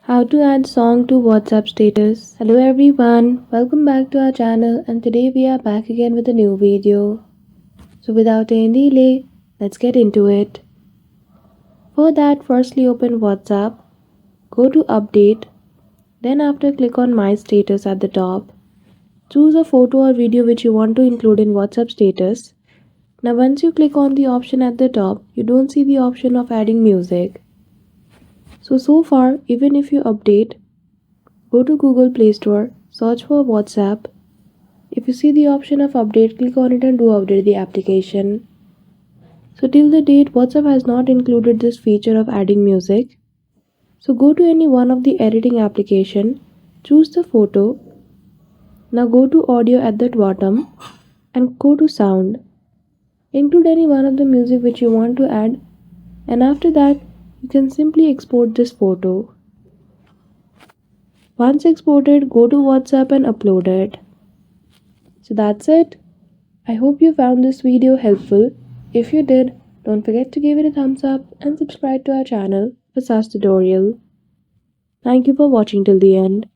How to add song to WhatsApp status. Hello everyone, welcome back to our channel and today we are back again with a new video. So without any delay, let's get into it. For that, firstly open WhatsApp, go to update, then after click on my status at the top. Choose a photo or video which you want to include in WhatsApp status. Now once you click on the option at the top, you don't see the option of adding music. So far, even if you update, go to Google Play Store, search for WhatsApp. If you see the option of update, click on it and do update the application. So till the date, WhatsApp has not included this feature of adding music. So go to any one of the editing application, choose the photo. Now go to audio at the bottom and go to sound. Include any one of the music which you want to add and after that you can simply export this photo. Once exported, go to WhatsApp and upload it. So that's it. I hope you found this video helpful. If you did, don't forget to give it a thumbs up and subscribe to our channel for such tutorial. Thank you for watching till the end.